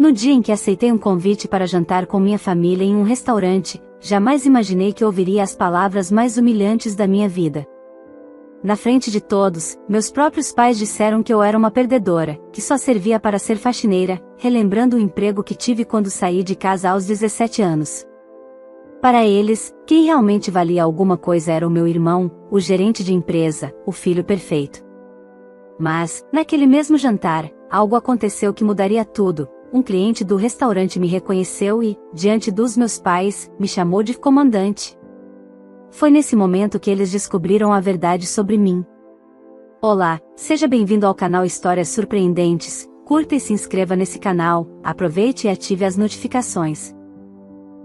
No dia em que aceitei um convite para jantar com minha família em um restaurante, jamais imaginei que ouviria as palavras mais humilhantes da minha vida. Na frente de todos, meus próprios pais disseram que eu era uma perdedora, que só servia para ser faxineira, relembrando o emprego que tive quando saí de casa aos 17 anos. Para eles, quem realmente valia alguma coisa era o meu irmão, o gerente de empresa, o filho perfeito. Mas, naquele mesmo jantar, algo aconteceu que mudaria tudo. Um cliente do restaurante me reconheceu e, diante dos meus pais, me chamou de comandante. Foi nesse momento que eles descobriram a verdade sobre mim. Olá, seja bem-vindo ao canal Histórias Surpreendentes. Curta e se inscreva nesse canal, aproveite e ative as notificações.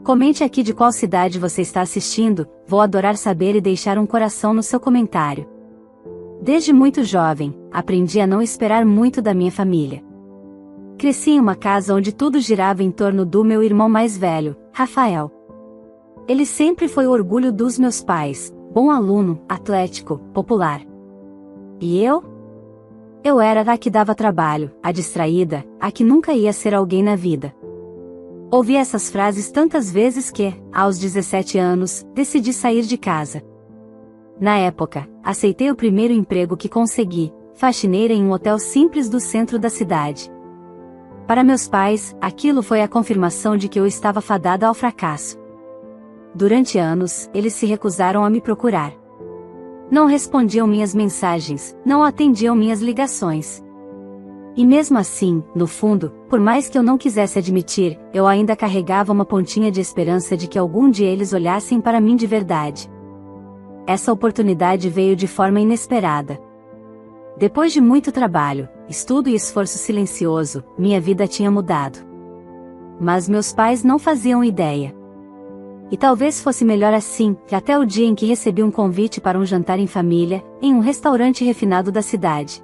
Comente aqui de qual cidade você está assistindo, vou adorar saber e deixar um coração no seu comentário. Desde muito jovem, aprendi a não esperar muito da minha família. Cresci em uma casa onde tudo girava em torno do meu irmão mais velho, Rafael. Ele sempre foi o orgulho dos meus pais, bom aluno, atlético, popular. E eu? Eu era a que dava trabalho, a distraída, a que nunca ia ser alguém na vida. Ouvi essas frases tantas vezes que, aos 17 anos, decidi sair de casa. Na época, aceitei o primeiro emprego que consegui, faxineira em um hotel simples do centro da cidade. Para meus pais, aquilo foi a confirmação de que eu estava fadada ao fracasso. Durante anos, eles se recusaram a me procurar. Não respondiam minhas mensagens, não atendiam minhas ligações. E mesmo assim, no fundo, por mais que eu não quisesse admitir, eu ainda carregava uma pontinha de esperança de que algum dia eles olhassem para mim de verdade. Essa oportunidade veio de forma inesperada. Depois de muito trabalho, estudo e esforço silencioso, minha vida tinha mudado. Mas meus pais não faziam ideia. E talvez fosse melhor assim, que até o dia em que recebi um convite para um jantar em família, em um restaurante refinado da cidade.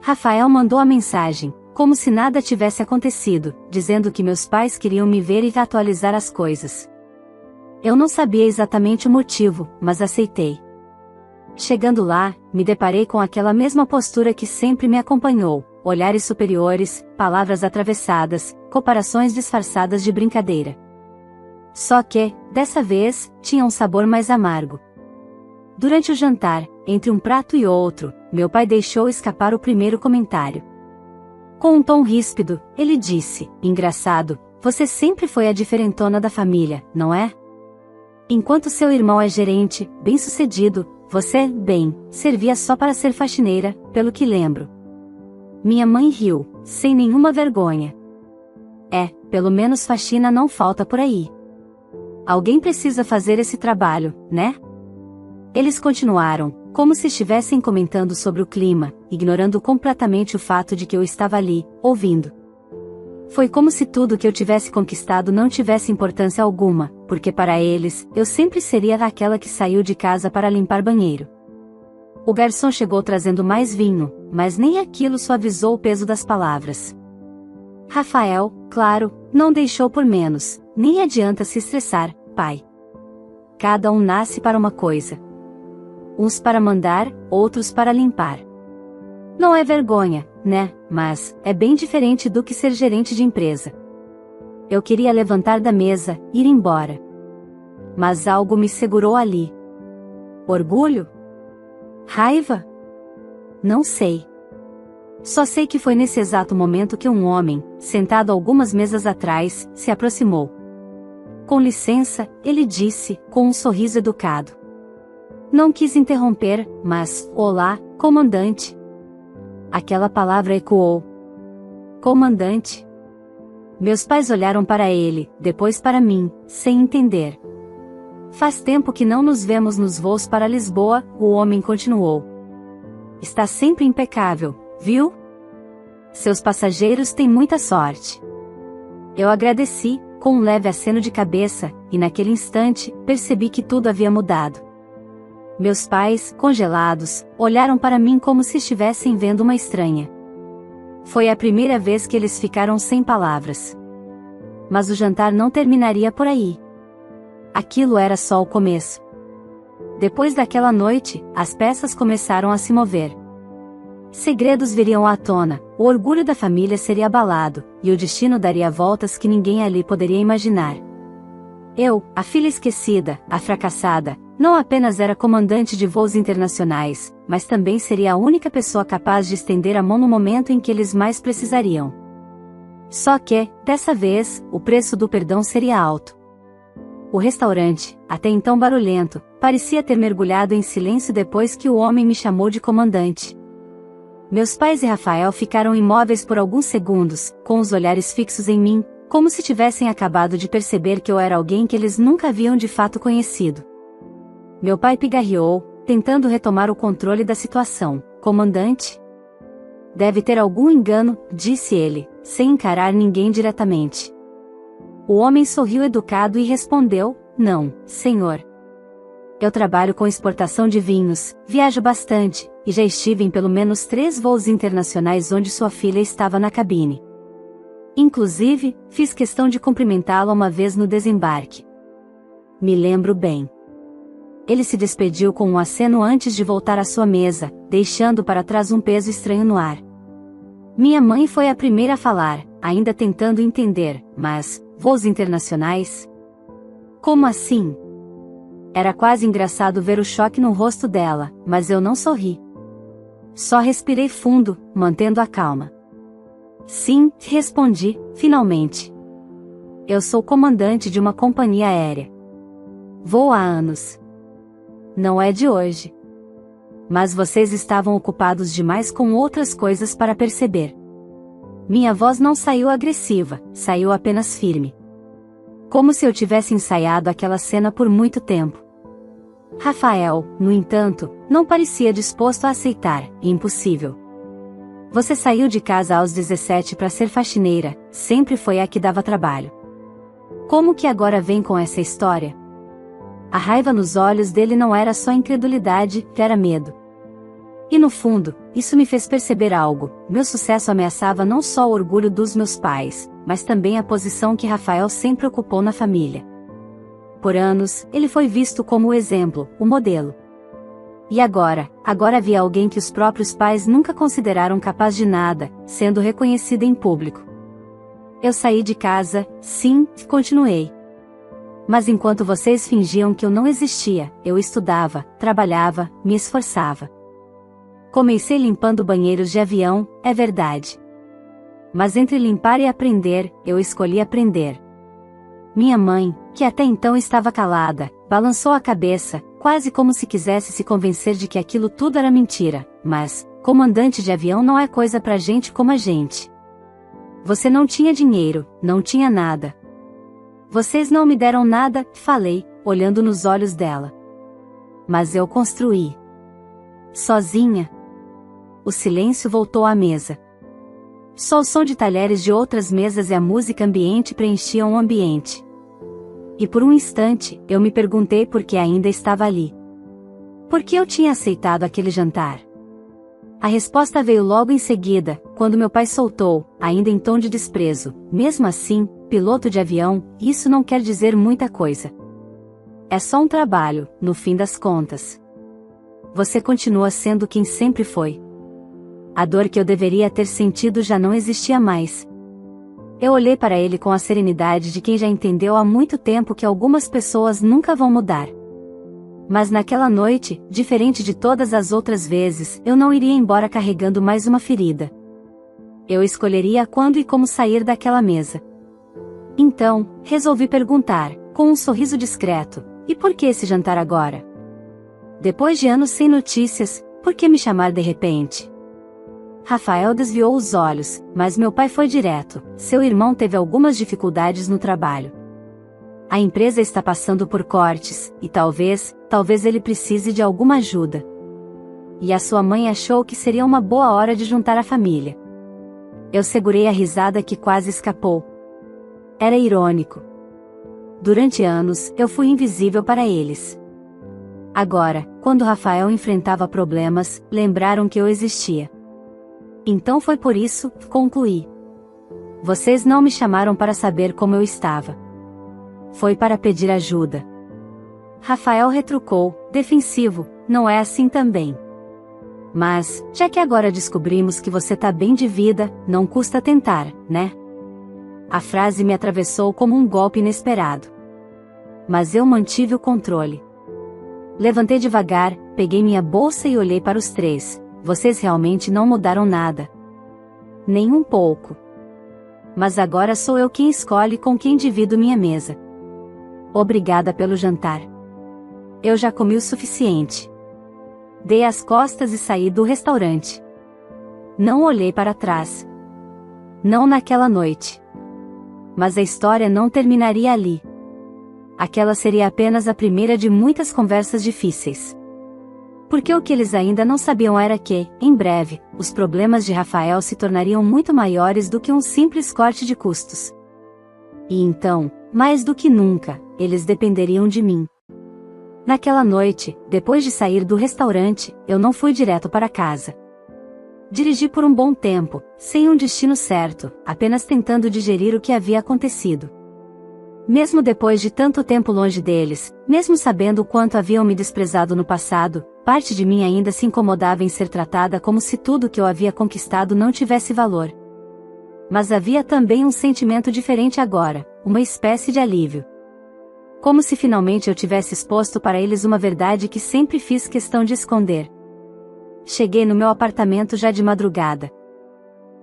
Rafael mandou a mensagem, como se nada tivesse acontecido, dizendo que meus pais queriam me ver e atualizar as coisas. Eu não sabia exatamente o motivo, mas aceitei. Chegando lá, me deparei com aquela mesma postura que sempre me acompanhou, olhares superiores, palavras atravessadas, comparações disfarçadas de brincadeira. Só que, dessa vez, tinha um sabor mais amargo. Durante o jantar, entre um prato e outro, meu pai deixou escapar o primeiro comentário. Com um tom ríspido, ele disse: "Engraçado, você sempre foi a diferentona da família, não é? Enquanto seu irmão é gerente, bem-sucedido, você, bem, servia só para ser faxineira, pelo que lembro." Minha mãe riu, sem nenhuma vergonha. Pelo menos faxina não falta por aí. Alguém precisa fazer esse trabalho, né? Eles continuaram, como se estivessem comentando sobre o clima, ignorando completamente o fato de que eu estava ali, ouvindo. Foi como se tudo que eu tivesse conquistado não tivesse importância alguma, porque para eles, eu sempre seria aquela que saiu de casa para limpar banheiro. O garçom chegou trazendo mais vinho, mas nem aquilo suavizou o peso das palavras. Rafael, claro, não deixou por menos, nem adianta se estressar, pai. Cada um nasce para uma coisa. Uns para mandar, outros para limpar. Não é vergonha, né? Mas é bem diferente do que ser gerente de empresa. Eu queria levantar da mesa, ir embora. Mas algo me segurou ali. Orgulho? Raiva? Não sei. Só sei que foi nesse exato momento que um homem, sentado algumas mesas atrás, se aproximou. Com licença, ele disse, com um sorriso educado. Não quis interromper, mas, olá, comandante. Aquela palavra ecoou. Comandante. Meus pais olharam para ele, depois para mim, sem entender. Faz tempo que não nos vemos nos voos para Lisboa, o homem continuou. Está sempre impecável, viu? Seus passageiros têm muita sorte. Eu agradeci, com um leve aceno de cabeça, e naquele instante, percebi que tudo havia mudado. Meus pais, congelados, olharam para mim como se estivessem vendo uma estranha. Foi a primeira vez que eles ficaram sem palavras. Mas o jantar não terminaria por aí. Aquilo era só o começo. Depois daquela noite, as peças começaram a se mover. Segredos viriam à tona, o orgulho da família seria abalado, e o destino daria voltas que ninguém ali poderia imaginar. Eu, a filha esquecida, a fracassada, não apenas era comandante de voos internacionais, mas também seria a única pessoa capaz de estender a mão no momento em que eles mais precisariam. Só que, dessa vez, o preço do perdão seria alto. O restaurante, até então barulhento, parecia ter mergulhado em silêncio depois que o homem me chamou de comandante. Meus pais e Rafael ficaram imóveis por alguns segundos, com os olhares fixos em mim, como se tivessem acabado de perceber que eu era alguém que eles nunca haviam de fato conhecido. Meu pai pigarreou, tentando retomar o controle da situação. Comandante? Deve ter algum engano, disse ele, sem encarar ninguém diretamente. O homem sorriu educado e respondeu, não, senhor. Eu trabalho com exportação de vinhos, viajo bastante, e já estive em pelo menos 3 voos internacionais onde sua filha estava na cabine. Inclusive, fiz questão de cumprimentá-la uma vez no desembarque. Me lembro bem. Ele se despediu com um aceno antes de voltar à sua mesa, deixando para trás um peso estranho no ar. Minha mãe foi a primeira a falar, ainda tentando entender, mas, voos internacionais? Como assim? Era quase engraçado ver o choque no rosto dela, mas eu não sorri. Só respirei fundo, mantendo a calma. Sim, respondi, finalmente. Eu sou comandante de uma companhia aérea. Voo há anos. Não é de hoje. Mas vocês estavam ocupados demais com outras coisas para perceber. Minha voz não saiu agressiva, saiu apenas firme. Como se eu tivesse ensaiado aquela cena por muito tempo. Rafael, no entanto, não parecia disposto a aceitar, impossível. Você saiu de casa aos 17 para ser faxineira, sempre foi a que dava trabalho. Como que agora vem com essa história? A raiva nos olhos dele não era só incredulidade, era medo. E no fundo, isso me fez perceber algo: meu sucesso ameaçava não só o orgulho dos meus pais, mas também a posição que Rafael sempre ocupou na família. Por anos, ele foi visto como o exemplo, o modelo. E agora havia alguém que os próprios pais nunca consideraram capaz de nada, sendo reconhecida em público. Eu saí de casa, sim, continuei. Mas enquanto vocês fingiam que eu não existia, eu estudava, trabalhava, me esforçava. Comecei limpando banheiros de avião, é verdade. Mas entre limpar e aprender, eu escolhi aprender. Minha mãe, que até então estava calada, balançou a cabeça, quase como se quisesse se convencer de que aquilo tudo era mentira, mas, comandante de avião não é coisa pra gente como a gente. Você não tinha dinheiro, não tinha nada. Vocês não me deram nada, falei, olhando nos olhos dela. Mas eu construí. Sozinha. O silêncio voltou à mesa. Só o som de talheres de outras mesas e a música ambiente preenchiam o ambiente. E por um instante, eu me perguntei por que ainda estava ali. Por que eu tinha aceitado aquele jantar? A resposta veio logo em seguida, quando meu pai soltou, ainda em tom de desprezo: mesmo assim, piloto de avião, isso não quer dizer muita coisa. É só um trabalho, no fim das contas. Você continua sendo quem sempre foi. A dor que eu deveria ter sentido já não existia mais. Eu olhei para ele com a serenidade de quem já entendeu há muito tempo que algumas pessoas nunca vão mudar. Mas naquela noite, diferente de todas as outras vezes, eu não iria embora carregando mais uma ferida. Eu escolheria quando e como sair daquela mesa. Então, resolvi perguntar, com um sorriso discreto: e por que esse jantar agora? Depois de anos sem notícias, por que me chamar de repente? Rafael desviou os olhos, mas meu pai foi direto: seu irmão teve algumas dificuldades no trabalho. A empresa está passando por cortes, e talvez ele precise de alguma ajuda. E a sua mãe achou que seria uma boa hora de juntar a família. Eu segurei a risada que quase escapou. Era irônico. Durante anos, eu fui invisível para eles. Agora, quando Rafael enfrentava problemas, lembraram que eu existia. Então foi por isso, concluí. Vocês não me chamaram para saber como eu estava. Foi para pedir ajuda. Rafael retrucou, defensivo: não é assim também. Mas, já que agora descobrimos que você tá bem de vida, não custa tentar, né? A frase me atravessou como um golpe inesperado. Mas eu mantive o controle. Levantei devagar, peguei minha bolsa e olhei para os três. Vocês realmente não mudaram nada. Nem um pouco. Mas agora sou eu quem escolhe com quem divido minha mesa. Obrigada pelo jantar. Eu já comi o suficiente. Dei as costas e saí do restaurante. Não olhei para trás. Não naquela noite. Mas a história não terminaria ali. Aquela seria apenas a primeira de muitas conversas difíceis. Porque o que eles ainda não sabiam era que, em breve, os problemas de Rafael se tornariam muito maiores do que um simples corte de custos. E então, mais do que nunca, eles dependeriam de mim. Naquela noite, depois de sair do restaurante, eu não fui direto para casa. Dirigi por um bom tempo, sem um destino certo, apenas tentando digerir o que havia acontecido. Mesmo depois de tanto tempo longe deles, mesmo sabendo o quanto haviam me desprezado no passado, parte de mim ainda se incomodava em ser tratada como se tudo que eu havia conquistado não tivesse valor. Mas havia também um sentimento diferente agora, uma espécie de alívio. Como se finalmente eu tivesse exposto para eles uma verdade que sempre fiz questão de esconder. Cheguei no meu apartamento já de madrugada.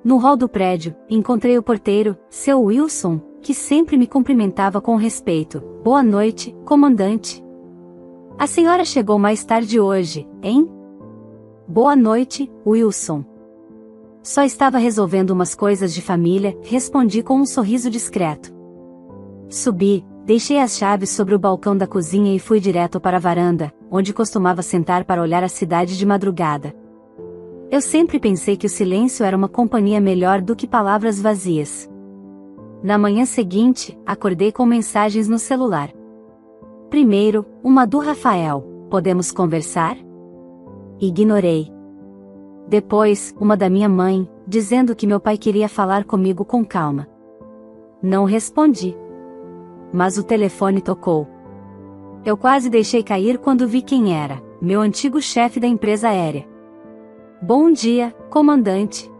No hall do prédio, encontrei o porteiro, seu Wilson, que sempre me cumprimentava com respeito. Boa noite, comandante. A senhora chegou mais tarde hoje, hein? Boa noite, Wilson. Só estava resolvendo umas coisas de família, respondi com um sorriso discreto. Subi, deixei as chaves sobre o balcão da cozinha e fui direto para a varanda, onde costumava sentar para olhar a cidade de madrugada. Eu sempre pensei que o silêncio era uma companhia melhor do que palavras vazias. Na manhã seguinte, acordei com mensagens no celular. Primeiro, uma do Rafael: podemos conversar? Ignorei. Depois, uma da minha mãe, dizendo que meu pai queria falar comigo com calma. Não respondi. Mas o telefone tocou. Eu quase deixei cair quando vi quem era: meu antigo chefe da empresa aérea. Bom dia, comandante.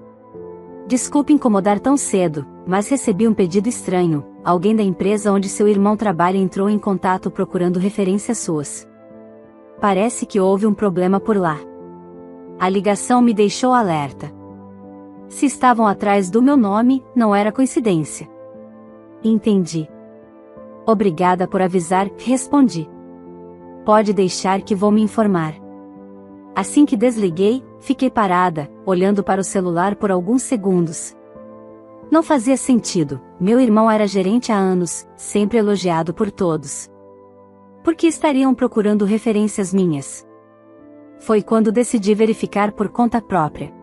Desculpe incomodar tão cedo, mas recebi um pedido estranho. Alguém da empresa onde seu irmão trabalha entrou em contato procurando referências suas. Parece que houve um problema por lá. A ligação me deixou alerta. Se estavam atrás do meu nome, não era coincidência. Entendi. Obrigada por avisar, respondi. Pode deixar que vou me informar. Assim que desliguei, fiquei parada, olhando para o celular por alguns segundos. Não fazia sentido, meu irmão era gerente há anos, sempre elogiado por todos. Por que estariam procurando referências minhas? Foi quando decidi verificar por conta própria.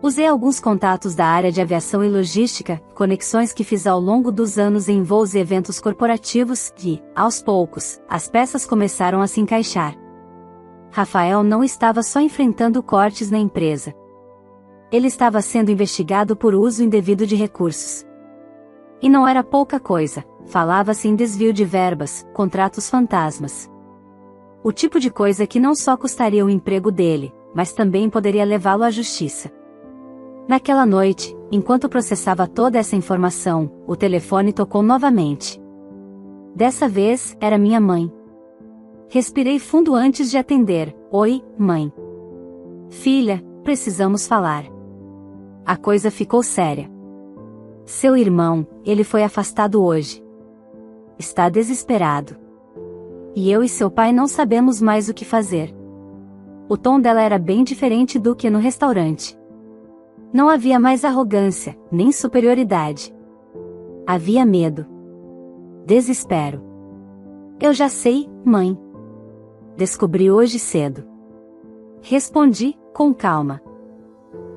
Usei alguns contatos da área de aviação e logística, conexões que fiz ao longo dos anos em voos e eventos corporativos, e, aos poucos, as peças começaram a se encaixar. Rafael não estava só enfrentando cortes na empresa. Ele estava sendo investigado por uso indevido de recursos. E não era pouca coisa, falava-se em desvio de verbas, contratos fantasmas. O tipo de coisa que não só custaria o emprego dele, mas também poderia levá-lo à justiça. Naquela noite, enquanto processava toda essa informação, o telefone tocou novamente. Dessa vez, era minha mãe. Respirei fundo antes de atender. Oi, mãe. Filha, precisamos falar. A coisa ficou séria. Seu irmão, ele foi afastado hoje. Está desesperado. E eu e seu pai não sabemos mais o que fazer. O tom dela era bem diferente do que no restaurante. Não havia mais arrogância, nem superioridade. Havia medo. Desespero. Eu já sei, mãe. Descobri hoje cedo. Respondi, com calma.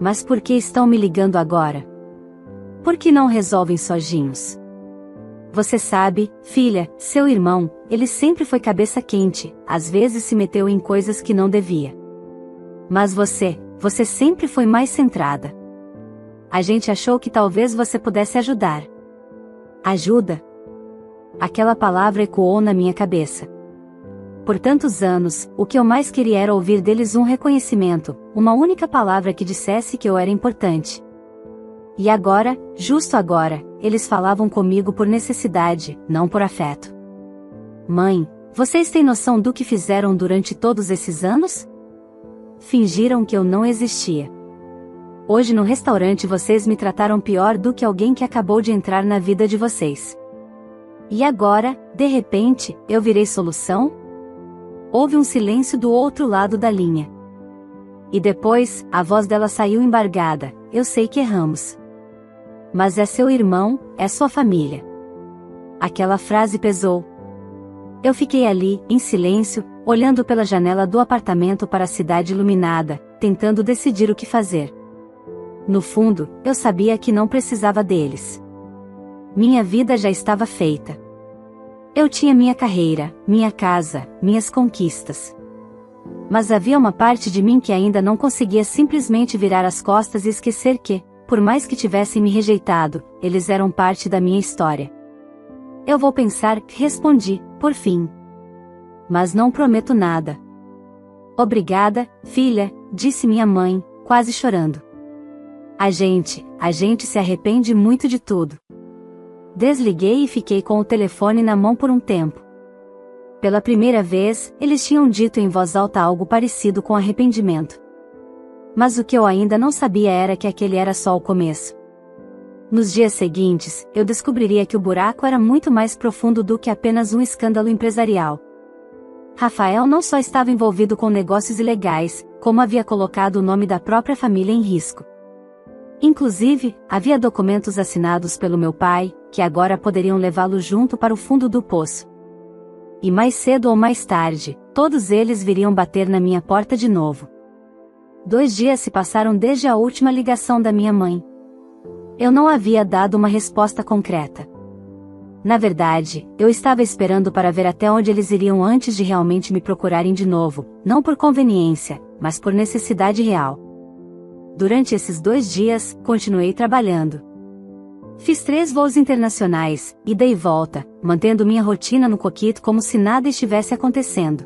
Mas por que estão me ligando agora? Por que não resolvem sozinhos? Você sabe, filha, seu irmão, ele sempre foi cabeça quente, às vezes se meteu em coisas que não devia. Mas você sempre foi mais centrada. A gente achou que talvez você pudesse ajudar. Ajuda? Aquela palavra ecoou na minha cabeça. por tantos anos, o que eu mais queria era ouvir deles um reconhecimento, uma única palavra que dissesse que eu era importante. E agora, justo agora, eles falavam comigo por necessidade, não por afeto. Mãe, vocês têm noção do que fizeram durante todos esses anos? Fingiram que eu não existia. Hoje no restaurante vocês me trataram pior do que alguém que acabou de entrar na vida de vocês. E agora, de repente, eu virei solução? Houve um silêncio do outro lado da linha. E depois, a voz dela saiu embargada: eu sei que erramos. Mas é seu irmão, é sua família. Aquela frase pesou. Eu fiquei ali, em silêncio, olhando pela janela do apartamento para a cidade iluminada, tentando decidir o que fazer. No fundo, eu sabia que não precisava deles. Minha vida já estava feita. Eu tinha minha carreira, minha casa, minhas conquistas. Mas havia uma parte de mim que ainda não conseguia simplesmente virar as costas e esquecer que, por mais que tivessem me rejeitado, eles eram parte da minha história. Eu vou pensar, respondi, por fim. Mas não prometo nada. Obrigada, filha, disse minha mãe, quase chorando. A gente se arrepende muito de tudo. Desliguei e fiquei com o telefone na mão por um tempo. Pela primeira vez, eles tinham dito em voz alta algo parecido com arrependimento. Mas o que eu ainda não sabia era que aquele era só o começo. Nos dias seguintes, eu descobriria que o buraco era muito mais profundo do que apenas um escândalo empresarial. Rafael não só estava envolvido com negócios ilegais, como havia colocado o nome da própria família em risco. Inclusive, havia documentos assinados pelo meu pai, que agora poderiam levá-lo junto para o fundo do poço. E mais cedo ou mais tarde, todos eles viriam bater na minha porta de novo. 2 dias se passaram desde a última ligação da minha mãe. Eu não havia dado uma resposta concreta. Na verdade, eu estava esperando para ver até onde eles iriam antes de realmente me procurarem de novo, não por conveniência, mas por necessidade real. Durante esses 2 dias, continuei trabalhando. Fiz 3 voos internacionais, ida e volta, mantendo minha rotina no cockpit como se nada estivesse acontecendo.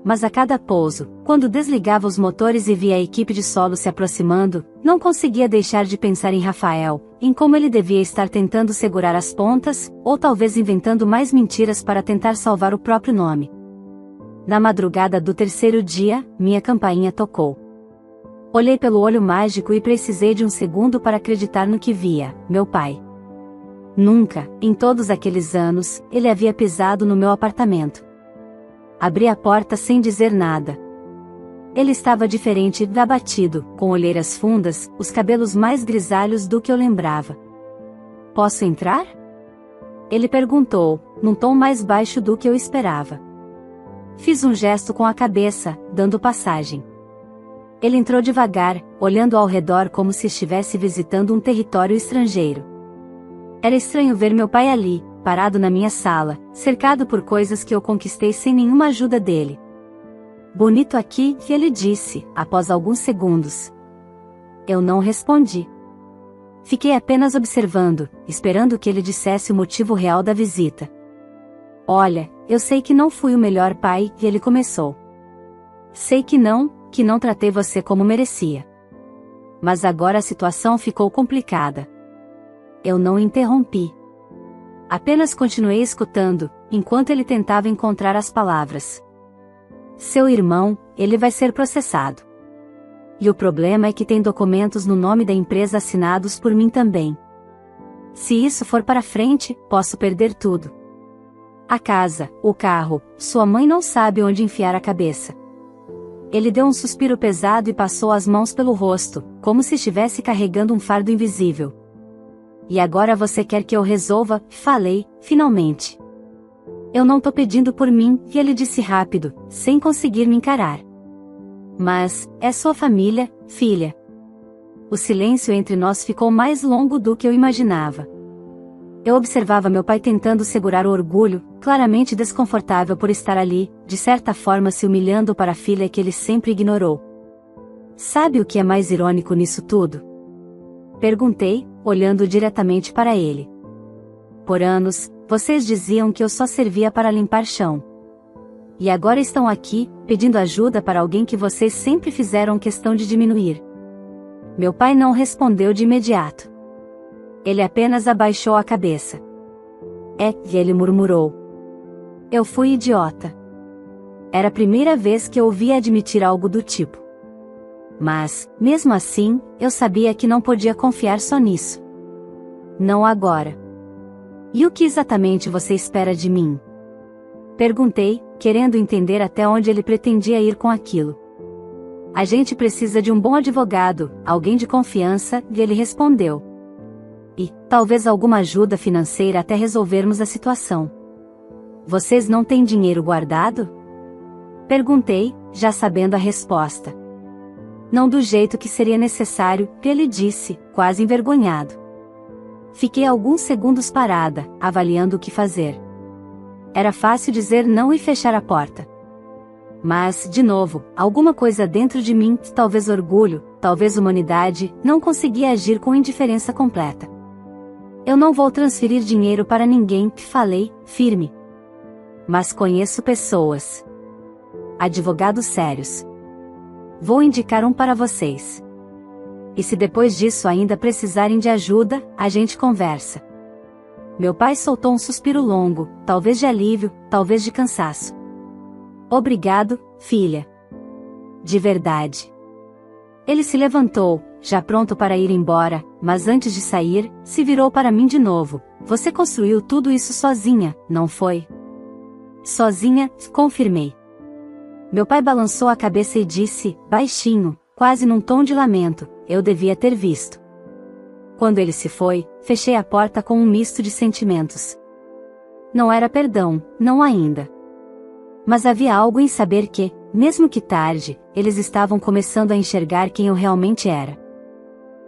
Mas a cada pouso, quando desligava os motores e via a equipe de solo se aproximando, não conseguia deixar de pensar em Rafael, em como ele devia estar tentando segurar as pontas, ou talvez inventando mais mentiras para tentar salvar o próprio nome. Na madrugada do 3º dia, minha campainha tocou. Olhei pelo olho mágico e precisei de um segundo para acreditar no que via: meu pai. Nunca, em todos aqueles anos, ele havia pisado no meu apartamento. Abri a porta sem dizer nada. Ele estava diferente, abatido, com olheiras fundas, os cabelos mais grisalhos do que eu lembrava. Posso entrar? Ele perguntou, num tom mais baixo do que eu esperava. Fiz um gesto com a cabeça, dando passagem. Ele entrou devagar, olhando ao redor como se estivesse visitando um território estrangeiro. Era estranho ver meu pai ali, parado na minha sala, cercado por coisas que eu conquistei sem nenhuma ajuda dele. Bonito aqui, ele disse, após alguns segundos. Eu não respondi. Fiquei apenas observando, esperando que ele dissesse o motivo real da visita. Olha, eu sei que não fui o melhor pai, ele começou. Sei que não tratei você como merecia. Mas agora a situação ficou complicada. Eu não interrompi. Apenas continuei escutando, enquanto ele tentava encontrar as palavras. Seu irmão, ele vai ser processado. E o problema é que tem documentos no nome da empresa assinados por mim também. Se isso for para frente, posso perder tudo. A casa, o carro, sua mãe não sabe onde enfiar a cabeça. Ele deu um suspiro pesado e passou as mãos pelo rosto, como se estivesse carregando um fardo invisível. E agora você quer que eu resolva? Falei, finalmente. Eu não tô pedindo por mim, ele disse rápido, sem conseguir me encarar. Mas, é sua família, filha. O silêncio entre nós ficou mais longo do que eu imaginava. Eu observava meu pai tentando segurar o orgulho, claramente desconfortável por estar ali, de certa forma se humilhando para a filha que ele sempre ignorou. Sabe o que é mais irônico nisso tudo? Perguntei, olhando diretamente para ele. Por anos, vocês diziam que eu só servia para limpar chão. e agora estão aqui, pedindo ajuda para alguém que vocês sempre fizeram questão de diminuir. Meu pai não respondeu de imediato. Ele apenas abaixou a cabeça. E ele murmurou. Eu fui idiota. Era a primeira vez que eu ouvia admitir algo do tipo. Mas, mesmo assim, eu sabia que não podia confiar só nisso. Não agora. E o que exatamente você espera de mim? Perguntei, querendo entender até onde ele pretendia ir com aquilo. A gente precisa de um bom advogado, alguém de confiança, e ele respondeu. E, talvez alguma ajuda financeira até resolvermos a situação. Vocês não têm dinheiro guardado? Perguntei, já sabendo a resposta. Não do jeito que seria necessário, ele disse, quase envergonhado. Fiquei alguns segundos parada, avaliando o que fazer. Era fácil dizer não e fechar a porta. Mas, de novo, alguma coisa dentro de mim, talvez orgulho, talvez humanidade, não conseguia agir com indiferença completa. Eu não vou transferir dinheiro para ninguém, falei, firme. Mas conheço pessoas. Advogados sérios. Vou indicar um para vocês. E se depois disso ainda precisarem de ajuda, a gente conversa. Meu pai soltou um suspiro longo, talvez de alívio, talvez de cansaço. Obrigado, filha. De verdade. Ele se levantou, já pronto para ir embora, mas antes de sair, se virou para mim de novo. Você construiu tudo isso sozinha, não foi? Sozinha, confirmei. Meu pai balançou a cabeça e disse, baixinho, quase num tom de lamento, eu devia ter visto. Quando ele se foi, fechei a porta com um misto de sentimentos. Não era perdão, não ainda. Mas havia algo em saber que, mesmo que tarde, eles estavam começando a enxergar quem eu realmente era.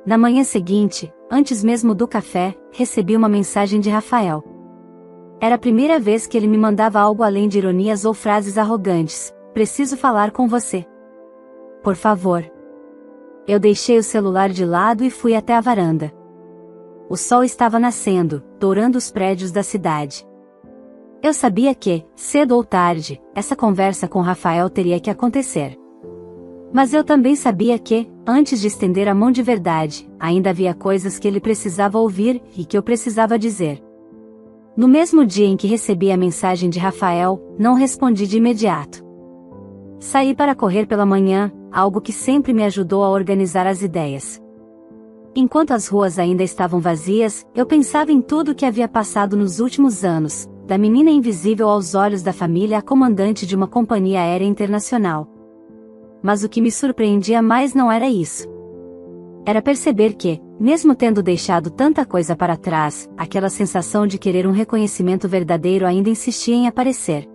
Na manhã seguinte, antes mesmo do café, recebi uma mensagem de Rafael. Era a primeira vez que ele me mandava algo além de ironias ou frases arrogantes. Preciso falar com você. Por favor. Eu deixei o celular de lado e fui até a varanda. O sol estava nascendo, dourando os prédios da cidade. Eu sabia que, cedo ou tarde, essa conversa com Rafael teria que acontecer. Mas eu também sabia que, antes de estender a mão de verdade, ainda havia coisas que ele precisava ouvir e que eu precisava dizer. No mesmo dia em que recebi a mensagem de Rafael, não respondi de imediato. Saí para correr pela manhã, algo que sempre me ajudou a organizar as ideias. Enquanto as ruas ainda estavam vazias, eu pensava em tudo o que havia passado nos últimos anos, da menina invisível aos olhos da família à comandante de uma companhia aérea internacional. Mas o que me surpreendia mais não era isso. Era perceber que, mesmo tendo deixado tanta coisa para trás, aquela sensação de querer um reconhecimento verdadeiro ainda insistia em aparecer.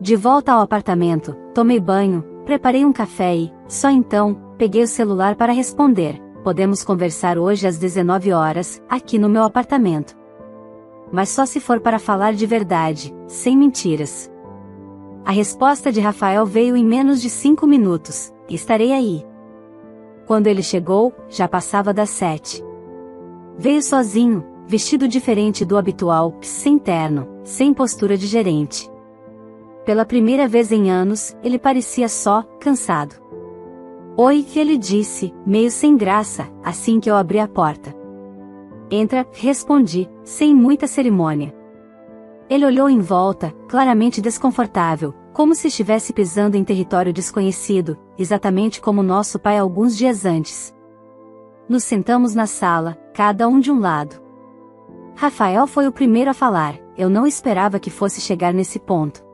De volta ao apartamento, tomei banho, preparei um café e, só então, peguei o celular para responder. Podemos conversar hoje às 19 horas, aqui no meu apartamento. Mas só se for para falar de verdade, sem mentiras. A resposta de Rafael veio em menos de 5 minutos. Estarei aí. Quando ele chegou, já passava das 7. Veio sozinho, vestido diferente do habitual, sem terno, sem postura de gerente. Pela primeira vez em anos, ele parecia só, cansado. Oi, ele disse, meio sem graça, assim que eu abri a porta. Entra, respondi, sem muita cerimônia. Ele olhou em volta, claramente desconfortável, como se estivesse pisando em território desconhecido, exatamente como nosso pai alguns dias antes. Nos sentamos na sala, cada um de um lado. Rafael foi o primeiro a falar, eu não esperava que fosse chegar nesse ponto.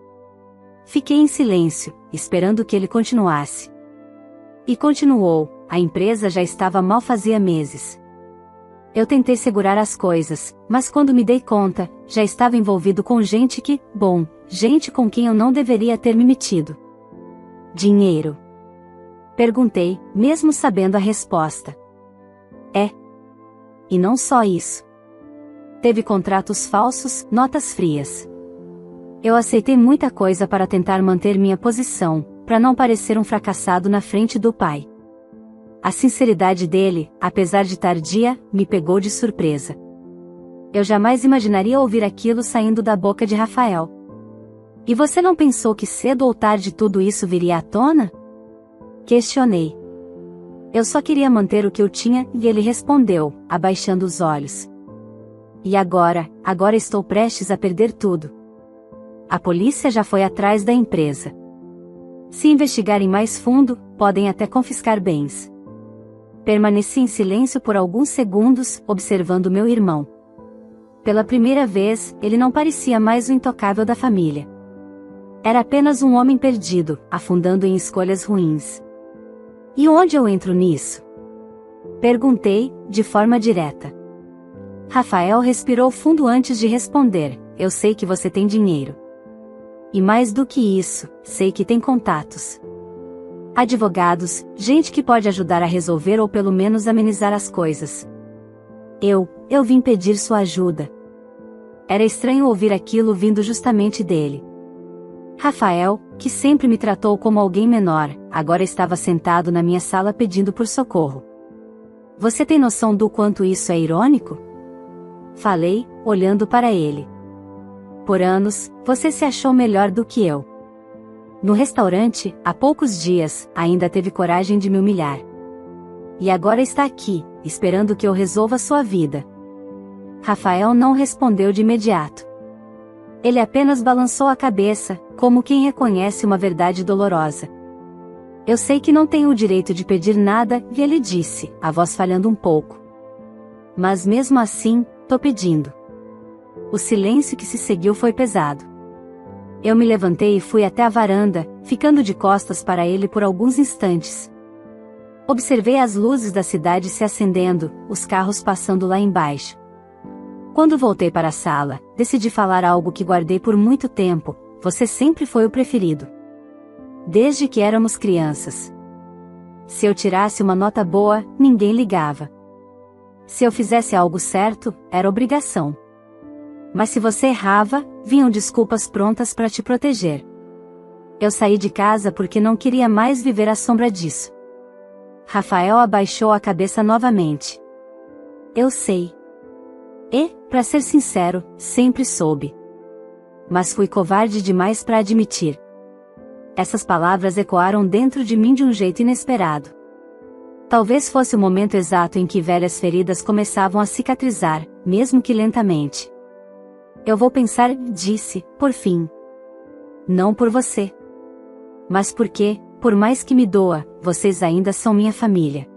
Fiquei em silêncio, esperando que ele continuasse. E continuou, a empresa já estava mal fazia meses. Eu tentei segurar as coisas, mas quando me dei conta, já estava envolvido com gente que, gente com quem eu não deveria ter me metido. Dinheiro? Perguntei, mesmo sabendo a resposta. E não só isso. Teve contratos falsos, notas frias. Eu aceitei muita coisa para tentar manter minha posição, para não parecer um fracassado na frente do pai. A sinceridade dele, apesar de tardia, me pegou de surpresa. Eu jamais imaginaria ouvir aquilo saindo da boca de Rafael. E você não pensou que cedo ou tarde tudo isso viria à tona? Questionei. Eu só queria manter o que eu tinha, e ele respondeu, abaixando os olhos. E agora estou prestes a perder tudo. A polícia já foi atrás da empresa. Se investigarem mais fundo, podem até confiscar bens. Permaneci em silêncio por alguns segundos, observando meu irmão. Pela primeira vez, ele não parecia mais o intocável da família. Era apenas um homem perdido, afundando em escolhas ruins. E onde eu entro nisso? Perguntei, de forma direta. Rafael respirou fundo antes de responder. Eu sei que você tem dinheiro. E mais do que isso, sei que tem contatos. Advogados, gente que pode ajudar a resolver ou pelo menos amenizar as coisas. Eu vim pedir sua ajuda. Era estranho ouvir aquilo vindo justamente dele. Rafael, que sempre me tratou como alguém menor, agora estava sentado na minha sala pedindo por socorro. Você tem noção do quanto isso é irônico? Falei, olhando para ele. Por anos, você se achou melhor do que eu. No restaurante, há poucos dias, ainda teve coragem de me humilhar. E agora está aqui, esperando que eu resolva sua vida. Rafael não respondeu de imediato. Ele apenas balançou a cabeça, como quem reconhece uma verdade dolorosa. Eu sei que não tenho o direito de pedir nada, e ele disse, a voz falhando um pouco. Mas mesmo assim, tô pedindo. O silêncio que se seguiu foi pesado. Eu me levantei e fui até a varanda, ficando de costas para ele por alguns instantes. Observei as luzes da cidade se acendendo, os carros passando lá embaixo. Quando voltei para a sala, decidi falar algo que guardei por muito tempo. Você sempre foi o preferido. Desde que éramos crianças. Se eu tirasse uma nota boa, ninguém ligava. Se eu fizesse algo certo, era obrigação. Mas se você errava, vinham desculpas prontas para te proteger. Eu saí de casa porque não queria mais viver à sombra disso. Rafael abaixou a cabeça novamente. Eu sei. E, para ser sincero, sempre soube. Mas fui covarde demais para admitir. Essas palavras ecoaram dentro de mim de um jeito inesperado. Talvez fosse o momento exato em que velhas feridas começavam a cicatrizar, mesmo que lentamente. Eu vou pensar, disse, por fim. Não por você. Mas porque, por mais que me doa, vocês ainda são minha família.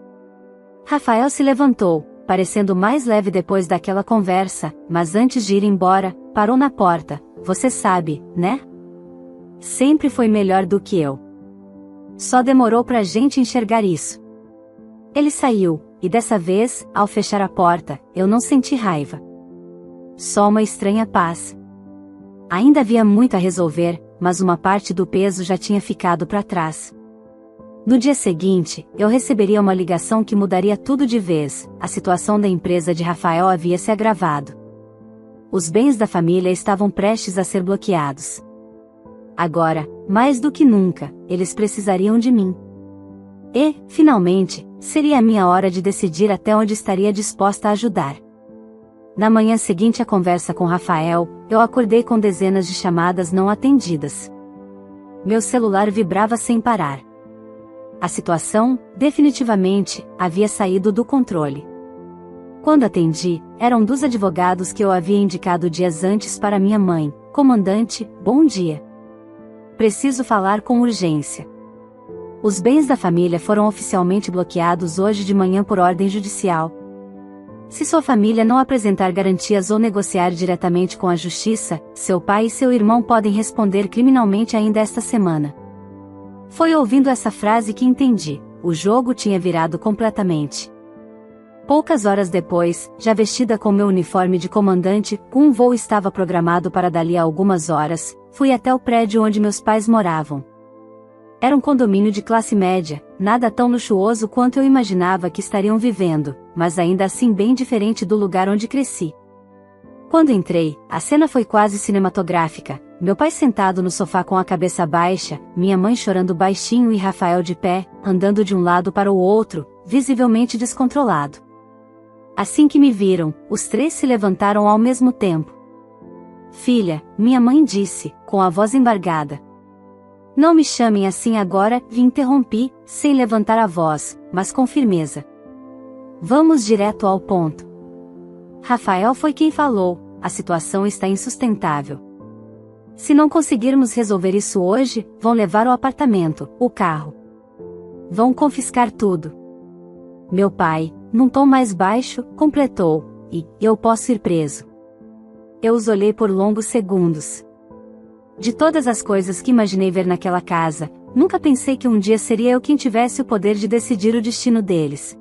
Rafael se levantou, parecendo mais leve depois daquela conversa, mas antes de ir embora, parou na porta. Você sabe, né? Sempre foi melhor do que eu. Só demorou pra gente enxergar isso. Ele saiu, e dessa vez, ao fechar a porta, eu não senti raiva. Só uma estranha paz. Ainda havia muito a resolver, mas uma parte do peso já tinha ficado para trás. No dia seguinte, eu receberia uma ligação que mudaria tudo de vez. A situação da empresa de Rafael havia se agravado. Os bens da família estavam prestes a ser bloqueados. Agora, mais do que nunca, eles precisariam de mim. E, finalmente, seria a minha hora de decidir até onde estaria disposta a ajudar. Na manhã seguinte à conversa com Rafael, eu acordei com dezenas de chamadas não atendidas. Meu celular vibrava sem parar. A situação, definitivamente, havia saído do controle. Quando atendi, eram dos advogados que eu havia indicado dias antes para minha mãe. Comandante, bom dia. Preciso falar com urgência. Os bens da família foram oficialmente bloqueados hoje de manhã por ordem judicial. Se sua família não apresentar garantias ou negociar diretamente com a justiça, seu pai e seu irmão podem responder criminalmente ainda esta semana. Foi ouvindo essa frase que entendi. O jogo tinha virado completamente. Poucas horas depois, já vestida com meu uniforme de comandante, um voo estava programado para dali a algumas horas, fui até o prédio onde meus pais moravam. Era um condomínio de classe média, nada tão luxuoso quanto eu imaginava que estariam vivendo, mas ainda assim bem diferente do lugar onde cresci. Quando entrei, a cena foi quase cinematográfica. Meu pai sentado no sofá com a cabeça baixa, minha mãe chorando baixinho e Rafael de pé, andando de um lado para o outro, visivelmente descontrolado. Assim que me viram, os três se levantaram ao mesmo tempo. Filha, minha mãe disse, com a voz embargada. Não me chamem assim agora, lhe interrompi, sem levantar a voz, mas com firmeza. Vamos direto ao ponto. Rafael foi quem falou, a situação está insustentável. Se não conseguirmos resolver isso hoje, vão levar o apartamento, o carro. Vão confiscar tudo. Meu pai, num tom mais baixo, completou, e eu posso ir preso. Eu os olhei por longos segundos. De todas as coisas que imaginei ver naquela casa, nunca pensei que um dia seria eu quem tivesse o poder de decidir o destino deles.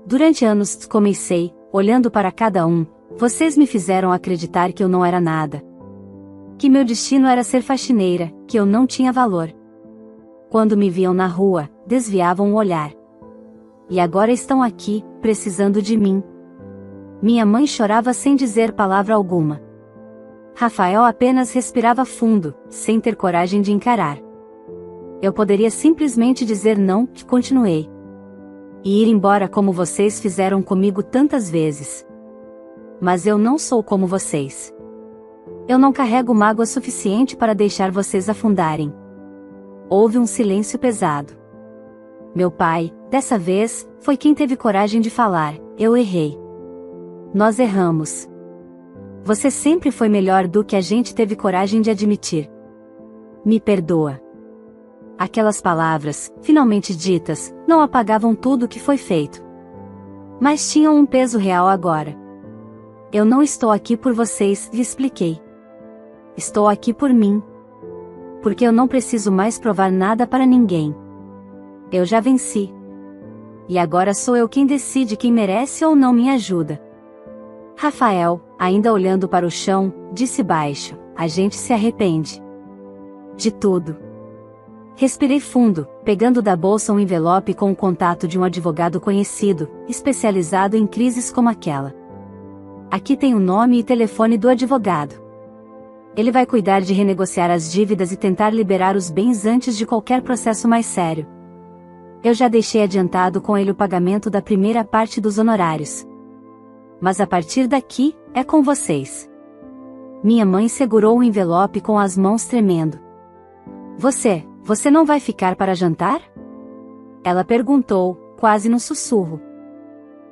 Durante anos comecei, olhando para cada um, vocês me fizeram acreditar que eu não era nada. Que meu destino era ser faxineira, que eu não tinha valor. Quando me viam na rua, desviavam o olhar. E agora estão aqui, precisando de mim. Minha mãe chorava sem dizer palavra alguma. Rafael apenas respirava fundo, sem ter coragem de encarar. Eu poderia simplesmente dizer não, e continuei. E ir embora como vocês fizeram comigo tantas vezes. Mas eu não sou como vocês. Eu não carrego mágoa suficiente para deixar vocês afundarem. Houve um silêncio pesado. Meu pai, dessa vez, foi quem teve coragem de falar, eu errei. Nós erramos. Você sempre foi melhor do que a gente teve coragem de admitir. Me perdoa. Aquelas palavras, finalmente ditas, não apagavam tudo o que foi feito. Mas tinham um peso real agora. Eu não estou aqui por vocês, lhe expliquei. Estou aqui por mim. Porque eu não preciso mais provar nada para ninguém. Eu já venci. E agora sou eu quem decide quem merece ou não minha ajuda. Rafael, ainda olhando para o chão, disse baixo, a gente se arrepende. De tudo. Respirei fundo, pegando da bolsa um envelope com o contato de um advogado conhecido, especializado em crises como aquela. Aqui tem o nome e telefone do advogado. Ele vai cuidar de renegociar as dívidas e tentar liberar os bens antes de qualquer processo mais sério. Eu já deixei adiantado com ele o pagamento da primeira parte dos honorários. Mas a partir daqui, é com vocês. Minha mãe segurou o envelope com as mãos tremendo. Você não vai ficar para jantar? Ela perguntou, quase no sussurro.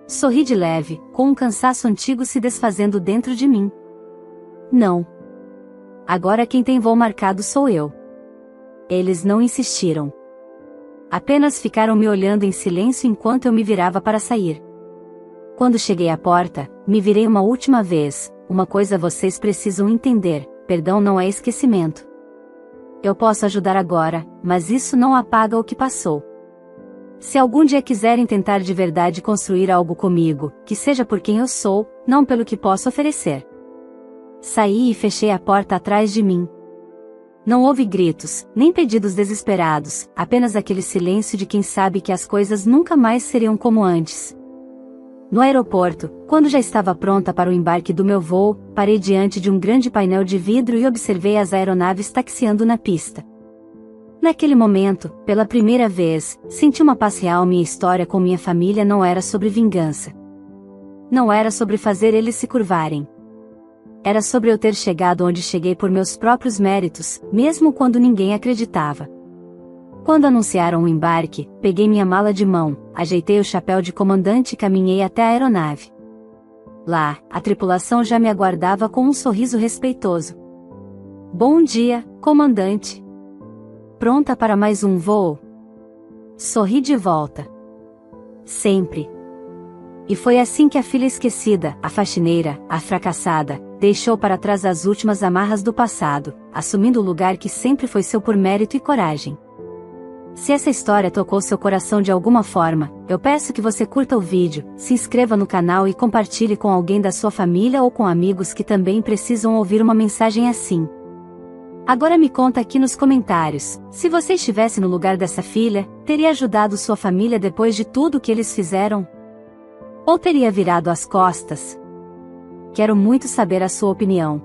Sorri de leve, com um cansaço antigo se desfazendo dentro de mim. Não. Agora quem tem voo marcado sou eu. Eles não insistiram. Apenas ficaram me olhando em silêncio enquanto eu me virava para sair. Quando cheguei à porta, me virei uma última vez, uma coisa vocês precisam entender, perdão não é esquecimento. Eu posso ajudar agora, mas isso não apaga o que passou. Se algum dia quiserem tentar de verdade construir algo comigo, que seja por quem eu sou, não pelo que posso oferecer. Saí e fechei a porta atrás de mim. Não houve gritos, nem pedidos desesperados, apenas aquele silêncio de quem sabe que as coisas nunca mais seriam como antes. No aeroporto, quando já estava pronta para o embarque do meu voo, parei diante de um grande painel de vidro e observei as aeronaves taxiando na pista. Naquele momento, pela primeira vez, senti uma paz real. Minha história com minha família não era sobre vingança. Não era sobre fazer eles se curvarem. Era sobre eu ter chegado onde cheguei por meus próprios méritos, mesmo quando ninguém acreditava. Quando anunciaram o embarque, peguei minha mala de mão, ajeitei o chapéu de comandante e caminhei até a aeronave. Lá, a tripulação já me aguardava com um sorriso respeitoso. Bom dia, comandante. Pronta para mais um voo? Sorri de volta. Sempre. E foi assim que a filha esquecida, a faxineira, a fracassada, deixou para trás as últimas amarras do passado, assumindo o lugar que sempre foi seu por mérito e coragem. Se essa história tocou seu coração de alguma forma, eu peço que você curta o vídeo, se inscreva no canal e compartilhe com alguém da sua família ou com amigos que também precisam ouvir uma mensagem assim. Agora me conta aqui nos comentários, se você estivesse no lugar dessa filha, teria ajudado sua família depois de tudo que eles fizeram? Ou teria virado as costas? Quero muito saber a sua opinião.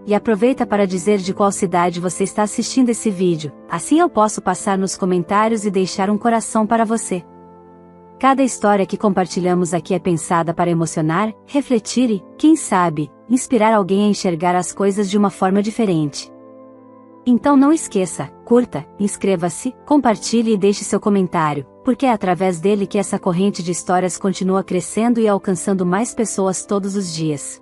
E aproveita para dizer de qual cidade você está assistindo esse vídeo, assim eu posso passar nos comentários e deixar um coração para você. Cada história que compartilhamos aqui é pensada para emocionar, refletir e, quem sabe, inspirar alguém a enxergar as coisas de uma forma diferente. Então não esqueça, curta, inscreva-se, compartilhe e deixe seu comentário, porque é através dele que essa corrente de histórias continua crescendo e alcançando mais pessoas todos os dias.